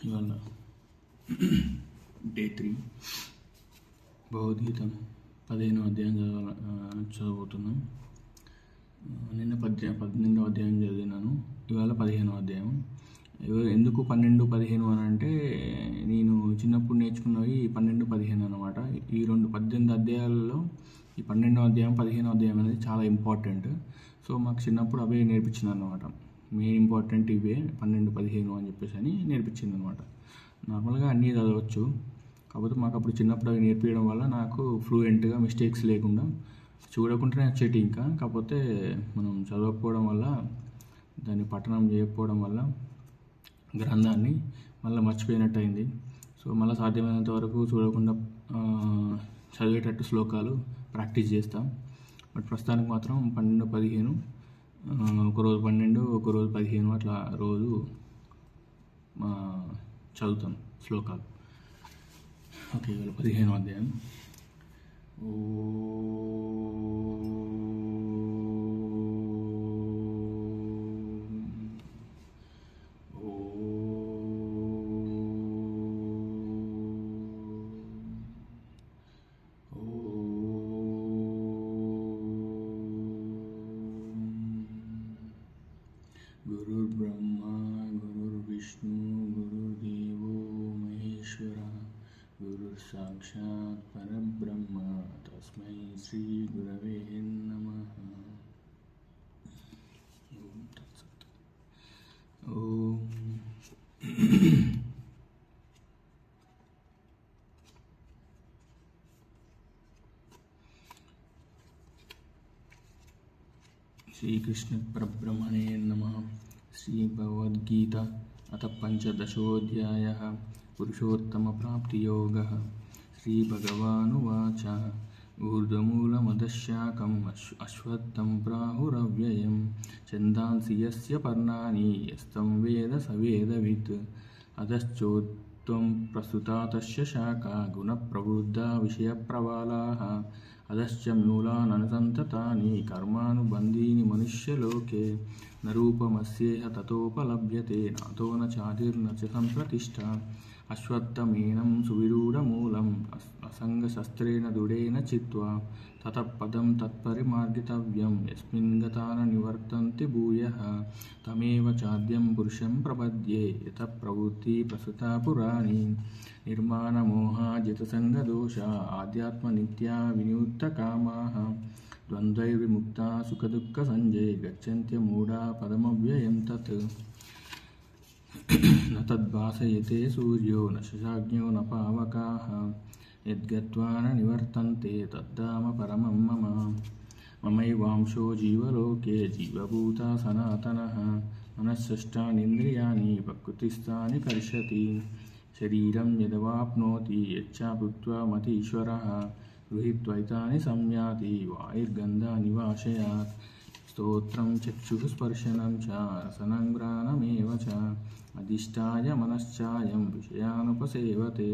ఇవాళ డే 3 భగవద్గీత 15వ అధ్యాయం చదవబోతున్నాం. నిన్న 12వ అధ్యాయం చదివినాను. ఇవాళ 15వ అధ్యాయం. ఎందుకు 12, 15 అని అంటే నేను చిన్నప్పుడు నేర్చుకున్నవి 12, 15 అనమాట. ఈ 18 అధ్యాయాలలో ఈ 12వ అధ్యాయం 15వ అధ్యాయం అనేది చాలా ఇంపార్టెంట్. సో మాకు చిన్నప్పుడు అవే నేర్పించింది అనమాట. మెయిన్ ఇంపార్టెంట్ ఇవే 12, 15 అని చెప్పేసి అని నేర్పించింది అనమాట. నార్మల్గా అన్నీ చదవచ్చు, కాకపోతే మాకు అప్పుడు చిన్నప్పుడు అవి నేర్పించడం వల్ల నాకు ఫ్లూయెంట్గా మిస్టేక్స్ లేకుండా చూడకుండానే వచ్చేటి. కాకపోతే మనం చదవకపోవడం వల్ల, దాన్ని పఠనం చేయకపోవడం వల్ల గ్రంథాన్ని మళ్ళీ మర్చిపోయినట్టు అయింది. సో మళ్ళీ సాధ్యమైనంత వరకు చూడకుండా చదివేటట్టు శ్లోకాలు ప్రాక్టీస్ చేస్తాం. బట్ ప్రస్తుతానికి మాత్రం 12, 15, ఒకరోజు 12, ఒకరోజు 15 అట్లా రోజు చదువుతాను శ్లోకాలు. ఓకే, ఇవాళ 15వ అధ్యాయం. గురుర్బ్రహ్మా గురుర్విష్ణు గురుర్దేవో మహేశ్వర గురుర్ సాక్షాత్ పరబ్రహ్మ తస్మై శ్రీ గురవే నమః. ఓం శ్రీకృష్ణ పరబ్రహ్మణే నమః. శ్రీ భగవద్గీత అథ పంచదశోऽధ్యాయः. పురుషోత్తమప్రాప్తియోగः. శ్రీభగవానువాచ ఊర్ధ్వమూలమధఃశాఖం అశ్వత్థం ప్రాహురవ్యయం ఛందాంసి యస్య పర్ణాని యస్తం వేద స వేదవిత్ అధశ్చోత్వం ప్రస్తుతా తస్య శాఖా గుణప్రవృద్ధా విషయప్రవాలాః అధశ్చ మూలాననుసంతతాని కర్మానుబంధీని మనుష్యలోకే న రూపమస్యేహ తతోపలభ్యతే నాతో న చాదిర్న చ సంప్రతిష్ఠ అశ్వత్థమేనం సువిరూఢమూలం అసంగశస్త్రేణ దృఢేన చిత్వా తతః పదం తత్పరిమార్గితవ్యం యస్మిన్ గతా న నివర్తంతి భూయః తమేవ చాద్యం పురుషం ప్రపద్యే యతః ప్రవృత్తి ప్రసృతా పురాణి నిర్మాణమోహాజితసంగదోషా ఆధ్యాత్మనిత్యా వినియుక్తకామాః ద్వంద్వైర్విముక్తా సుఖదుఃఖసంజే గచ్చన్త్యమూఢా పదమవ్యయం తత్ న తద్భాసయతే సూర్యో న శశాగ్న్యో న పావకాః యద్గత్వా న నివర్తంతే తద్ధామ పరమం మమ. మమైవాంశో జీవలోకే జీవభూతా సనాతనః మనఃషష్టానీంద్రియాణి ప్రకృతిస్థాని కర్షతి శరీరం యదవాప్నోతి యచ్చాభుక్త్వా మతీశ్వరః గృహీత్వైతాని సంయాతి వాయుర్గంధాని వాశయాత్ స్తోత్రం చక్షుః స్పర్శనం చ రసనం ఘ్రాణమేవ చ అధిష్ఠాయ మనశ్చాయం విషయానుపసేవతే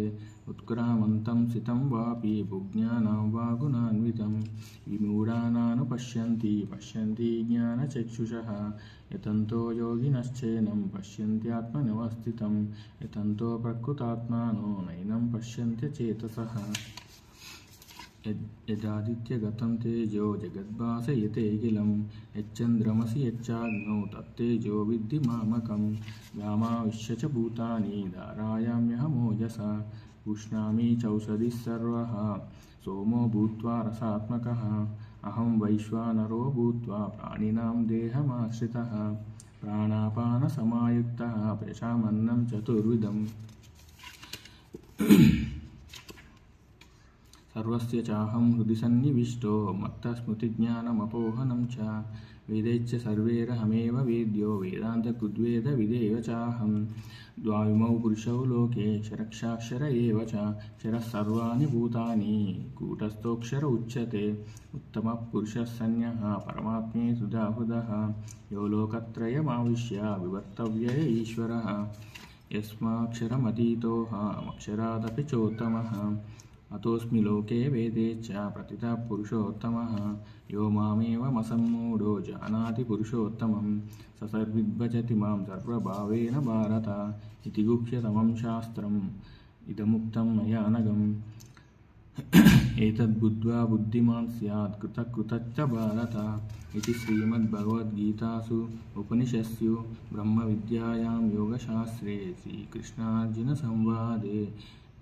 ఉత్క్రామంతం సితం వాపి భుజ్ఞానాం వా గుణాన్వితం విమూఢానానుపశ్యంతి పశ్యంతి జ్ఞానచక్షుషః యతంతో యోగినశ్చైనం పశ్యంత్యాత్మనవస్థితం యతంతో ప్రకృతాత్మానో నైనం పశ్యంత్యచేతసః యదాదిత్యగతం తేజో జగద్భాసయతేఖిలం యచ్చంద్రమసి యచ్చాగ్నౌ తత్తేజో విద్ధి మామకం గామావిశ్య చ భూతాని ధారయామ్యహమోజసా ఉష్ణామి చౌషధిః సర్వః సోమో భూత్వా రసాత్మకः అహం వైశ్వానరో భూత్వా ప్రాణినాం దేహమాశ్రితः ప్రాణాపానసమాయుక్తः పచామ్యన్నం చతుర్విధం సర్వస్య చాహం హృది సన్నివిష్టో మత్తస్మృతిజ్ఞానమపోహనం చ వేదైశ్చ సర్వైరహమేవ వేద్యో వేదాంతకృద్వేద విదేవ చాహం ద్వావిమౌ పురుషౌ లోకే క్షరక్షాక్షర ఏవ చ క్షరः సర్వాణి భూతాని కూటస్థోక్షర ఉచ్యతే ఉత్తమః పురుషः సన్యః పరమాత్మే సుధాహృదः యో లోకత్రయమావిశ్య వివర్తవ్య ఈశ్వరः యస్మాక్షరమతీతోऽహమక్షరాదపి చోత్తమः అతోస్మి లోకే వేదే చ ప్రతితః పురుషోత్తమః యో మామేవమసమ్మూఢో జానాతి పురుషోత్తమం స సర్విద్భజతి మాం సర్వభావేన భారత ఇతి గుహ్యతమం శాస్త్రం ఇదముక్తం మయా నఘం ఏతద్బుద్ధ్వా బుద్ధిమాన్ స్యాత్ కృతకృతశ్చ భారత ఇది శ్రీమద్భగవద్గీతాసు ఉపనిషత్సు బ్రహ్మవిద్యాయాం యోగశాస్త్రే శ్రీకృష్ణార్జున సంవాదే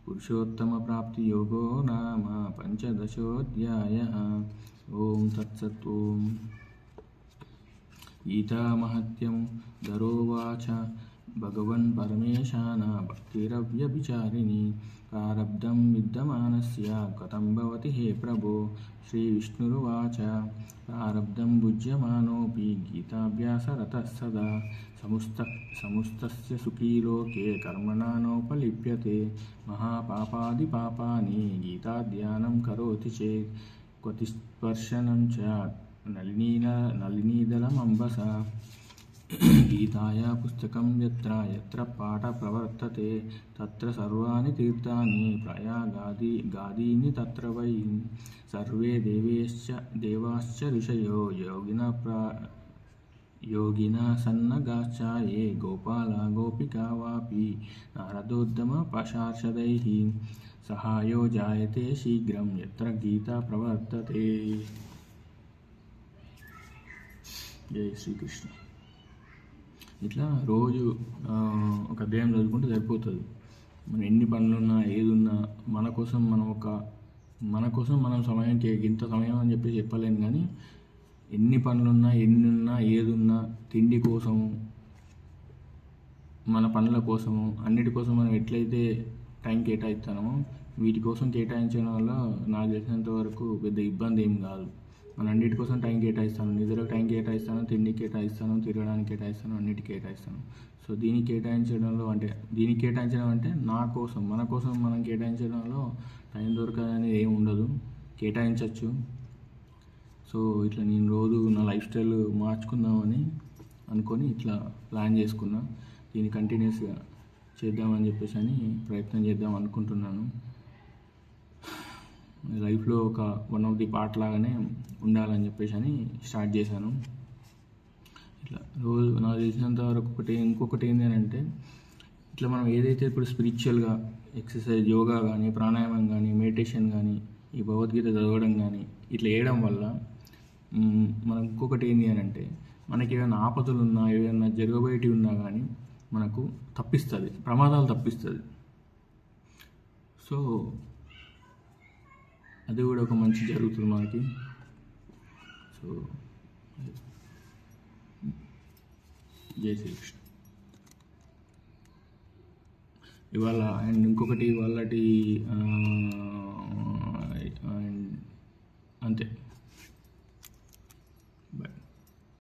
పురుషోత్తమప్రాప్తియోగో నామ పంచదశోऽధ్యాయः. ఓం తత్సత్. ఓం గీతామహత్యం దరోవాచ భగవన్ పరమేశాన భక్తిరవ్యభిచారిణి ప్రారబ్ధం విద్యమానస్య కథం భవతి హే ప్రభో. శ్రీవిష్ణురువాచ ప్రారబ్ధం భుజ్యమానోऽపి గీతాభ్యాసరతः సదా సముస్తస్య సుఖీ లోకే కర్మణా నోపలిప్యతే మహాపాపాదిపాపాని గీతాధ్యానం కరోతి చేత్ క్వతిస్పర్శనం చ నళినీదళమంబస. గీతాయా పుస్తకం యత్ర యత్ర పాఠ ప్రవర్తతే తత్ర సర్వాణి తీర్థాని ప్రయాగాదీని తత్ర వై సర్వే దేవాశ్చ ఋషయో యోగినా సన్నగాశ్చాయే గోపాల గోపికా వాపి నారదోత్తమ పార్షదైః సహాయో జాయతే శీఘ్రం యత్ర గీతా ప్రవర్తతే. జై శ్రీకృష్ణ. ఇట్లా రోజు ఒక అధ్యాయం చదువుకుంటే సరిపోతుంది. మనం ఎన్ని పనులున్నా ఏదున్నా మన కోసం మనం సమయానికి ఇంత సమయం అని చెప్పి చెప్పలేను, కానీ ఎన్ని పనులున్నా ఎన్నున్నా ఏదున్నా తిండి కోసము మన పనుల కోసము అన్నిటి కోసం మనం ఎట్లయితే టైం కేటాయిస్తామో వీటి కోసం కేటాయించడం వల్ల నాకు తెలిసినంత వరకు పెద్ద ఇబ్బంది ఏం కాదు. మన అన్నిటి కోసం టైం కేటాయిస్తాను, నిద్రకు టైం కేటాయిస్తాను, తిండికి కేటాయిస్తాను, తిరగడానికి కేటాయిస్తాను, అన్నిటికీ కేటాయిస్తాను. సో దీనికి కేటాయించడం అంటే నా కోసం మన కోసం మనం కేటాయించడంలో టైం దొరకదని ఏమి ఉండదు, కేటాయించవచ్చు. సో ఇట్లా నేను రోజు నా లైఫ్ స్టైల్ మార్చుకుందామని అనుకొని ఇట్లా ప్లాన్ చేసుకున్నా. దీన్ని కంటిన్యూస్గా చేద్దామని చెప్పేసి ప్రయత్నం చేద్దాం అనుకుంటున్నాను. లైఫ్లో ఒక వన్ ఆఫ్ ది పార్ట్ లాగానే ఉండాలని చెప్పేసి స్టార్ట్ చేశాను. ఇట్లా రోజు నాకు తెలిసినంత వరకు ఇంకొకటి ఏంటి అంటే, ఇట్లా మనం ఏదైతే ఇప్పుడు స్పిరిచువల్గా ఎక్సర్సైజ్, యోగా కానీ, ప్రాణాయామం కానీ, మెడిటేషన్ కానీ, ఈ భగవద్గీత చదవడం కానీ ఇట్లా చేయడం వల్ల మనకు ఇంకొకటి ఏంటి అని అంటే, మనకి ఏమైనా ఆపదలు ఉన్నా, ఏదైనా జరగబోయేటివి ఉన్నా కానీ మనకు తప్పిస్తుంది, ప్రమాదాలు తప్పిస్తుంది. సో అది కూడా ఒక మంచి జరుగుతుంది మనకి. సో జై శ్రీకృష్ణ. ఇవాళ అండ్ ఇంకొకటి వాళ్ళటి అంతే.